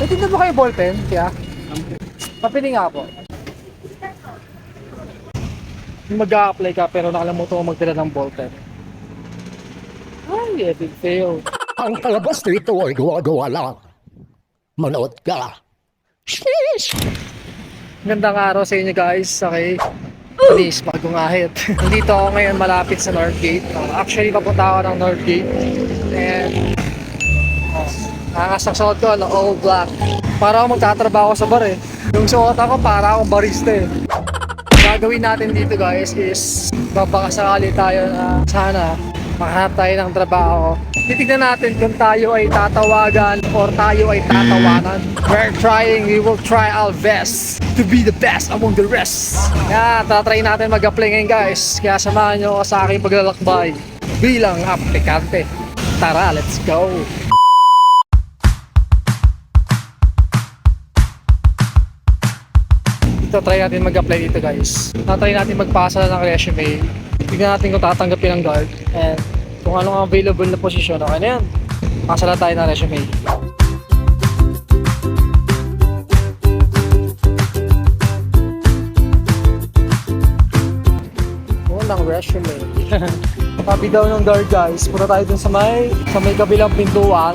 May tignan mo kayo ballpen, kaya? Papili nga po. Mag-a-apply ka pero nakalimutan mo magdala ng ballpen. Ay, epic fail. Ang palabas nito ay gawa-gawa lang. Manood ka. Sheesh! Gandang araw sa inyo guys, okay? Please, bagong ahit. Nandito ako ngayon malapit sa Northgate. Actually, papunta ako ng Northgate. And, nakakasang suot ko, all black. Para ako magtatrabaho sa bar eh. Yung suot ako, para akong barista eh. Gagawin natin dito guys is, baka sakali tayo na sana makahanap tayo ng trabaho. Titignan natin kung tayo ay tatawagan or tayo ay tatawanan. We will try our best to be the best among the rest. Kaya tatry natin mag-apply ngayon guys. Kaya samahan nyo ako sa aking paglalakbay bilang aplikante. Tara, let's go! Ito, try natin mag-apply dito guys. Tatry natin magpasa ng resume. Tignan natin kung tatanggapin ng guard. And kung anong available na posisyon, okay na yan. Pasa lang tayo ng resume. Unang resume. Sabi daw ng guard guys, punta tayo dun sa may kabilang pintuan.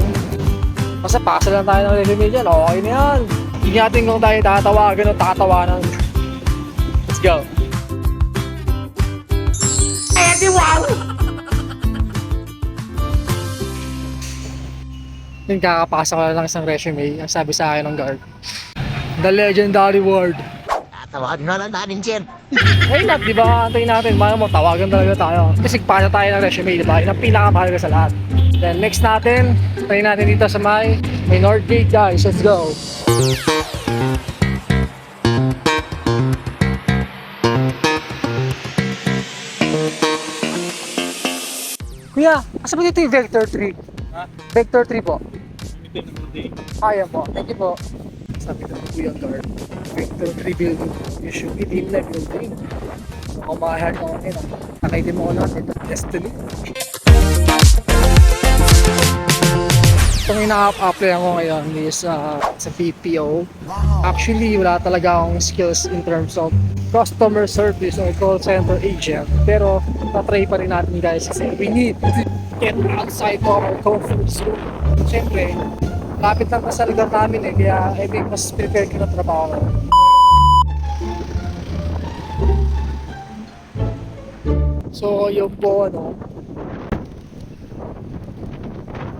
Kasi pasa lang tayo ng resume dyan, okay na yan. Tingnan natin kung tayo tatawagan o tatawanan. Let's go! Anyone! Yung kakapasa ko lang isang resume, ang sabi sa akin ng guard, the legendary word. Tatawagan na lang natin, sir. Hey, not, di ba? Antayin natin, mano mo, tawagan talaga tayo. Kasi pasa tayo ng resume, di ba? Yun ang pinakamahalaga sa lahat. Then next natin, tayo natin dito sa may Northgate guys, let's go. Kuya, asa ba dito yung Vector 3? Ha? Vector 3 po. Kaya po, thank you po. Sabi ko ng Kuya Guard, Vector 3 building. You should be in that building. So kung makahard ako nila, nakaitin mo ko lahat ito. Destiny. Itong ina-apply ako ngayon is sa BPO. Actually, wala talaga akong skills in terms of customer service or call center agent. Pero, tatry pa rin natin guys kasi we need to get outside of our comfort zone. Siyempre, lapit lang sa lugar namin eh, kaya I think mas prepared ko na trabaho. So, yun po,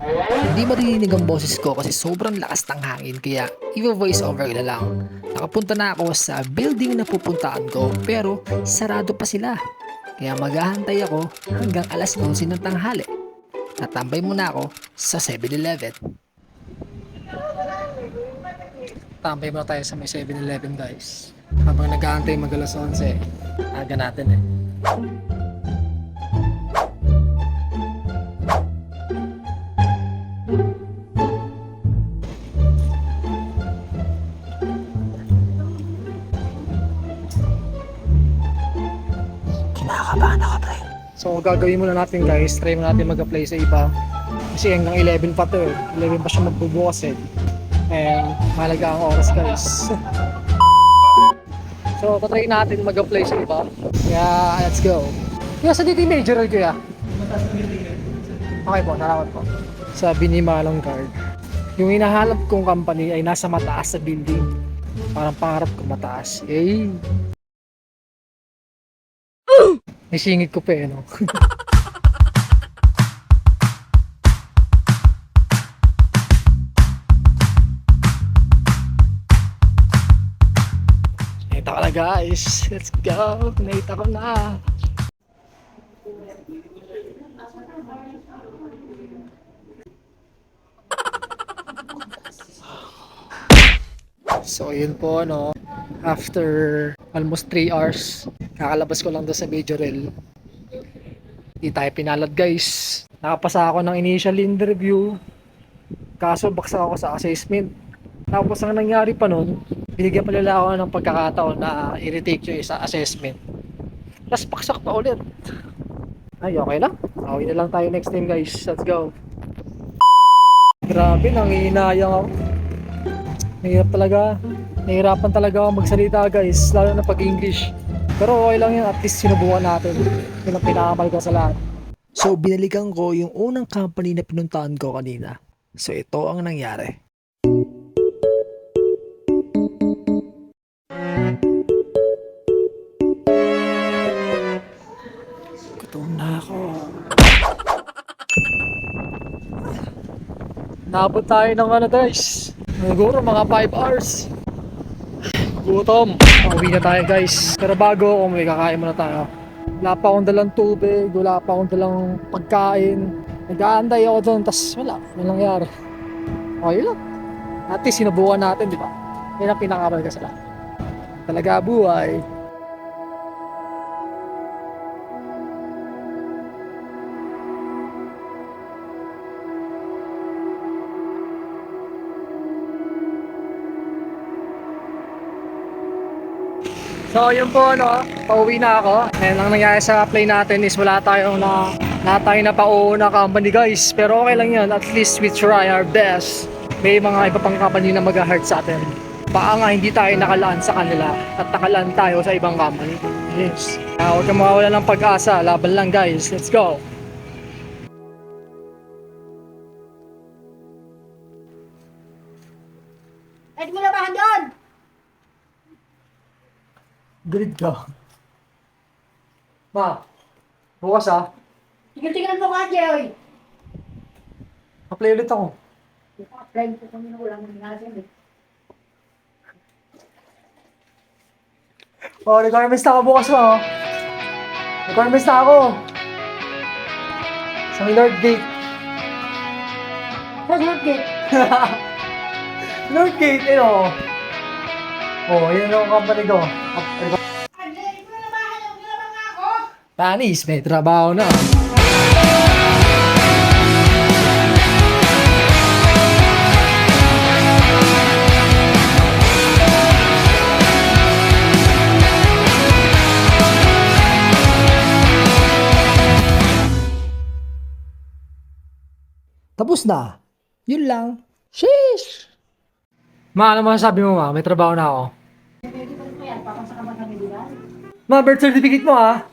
Hindi maririnig ang boses ko kasi sobrang lakas ng hangin kaya i-voice over na lang. Nakapunta na ako sa building na pupuntaan ko pero sarado pa sila. Kaya maghahantay ako hanggang alas 11 ng tanghali. Natambay muna ako sa 7-Eleven. Tambay muna tayo sa may 7-Eleven guys. Habang nag-aantay mag alas 11, aga natin eh. Kinakabahan ako, pre. So gagawin muna natin guys, try muna natin mag-apply sa iba. Kasi hanggang 11 pa to eh. 11 pa siya magbubukas eh. And mahalaga ang oras guys. So tatry natin mag-apply sa iba. Kaya let's go. Kaya sa dito yung major kuya. Okay po, salamat po. Sabi ni Malong Guard, yung hinahanap kong company ay nasa mataas sa building. Parang pangarap ko mataas. Eh. May singit ko pa eh, no? Nakita ko na guys. Let's go. Nakita ko na. So yun po, no? After almost 3 hours, kakalabas ko lang doon sa Majorel. Di tayo pinalad guys. Nakapasa ako ng initial interview. Kaso baksak ako sa assessment. Tapos ang nangyari pa nun, binigyan pa nila ako ng pagkakataon na i-retake yung isa assessment. Tapos baksak pa ulit. Ay, okay lang. Okay na lang tayo next time guys. Let's go. Grabe, nangihinayang ako. Mahirap talaga. Nahihirapan talaga ako magsalita guys, lalo na pag English. Pero okay lang yun, at least sinubukan natin. Yun ang pinakamahal ko sa lahat. So binalikan ko yung unang company na pinuntahan ko kanina. So ito ang nangyari. Gutom na ako. Naabot tayo ng ano guys. Siguro mga 5 hours. Gutom. Pauwi na tayo guys. Pero bago umuwi, kakain muna tayo. Wala pa akong dalang tubig, wala pa akong dalang pagkain. Nag-aantay ako doon, tas wala. Walang nangyari. Okay lang. At least sinubukan natin, di ba? Yan ang pinakabal ka sa lahat. Talaga buhay. So yun po ano, pauwi na ako. And ang nangyari sa play natin is wala tayong na pauuna company guys. Pero okay lang yun, at least we try our best. May mga iba pang company na mag-heart sa atin. Baka nga hindi tayo nakalaan sa kanila at nakalaan tayo sa ibang company. Yes. Huwag kang mawawala ng pag-asa, laban lang guys. Let's go! Pwede mo labahan doon! Grid ka. Ma, bukas ah. Tigil-tigil mo ka, Joy! Pa-play ulit ako. Apply ko kami na walang ginagawa eh. Oh, requirements na ako bukas mo. Oh. Requirements na ako. Sa may Lord Gate. Sa Northgate. Lord Gate, eh oh. Oh, yun ang company ko. Hindi mo labahan doon! Ginawa nga ako! Panis, may trabaho na. Tapos na. Yun lang. Sheesh! Ma, ano masasabi mo ma? May trabaho na ako. Pwede mo yan, papasa ka ba kami diba? Ma, birth certificate mo ha?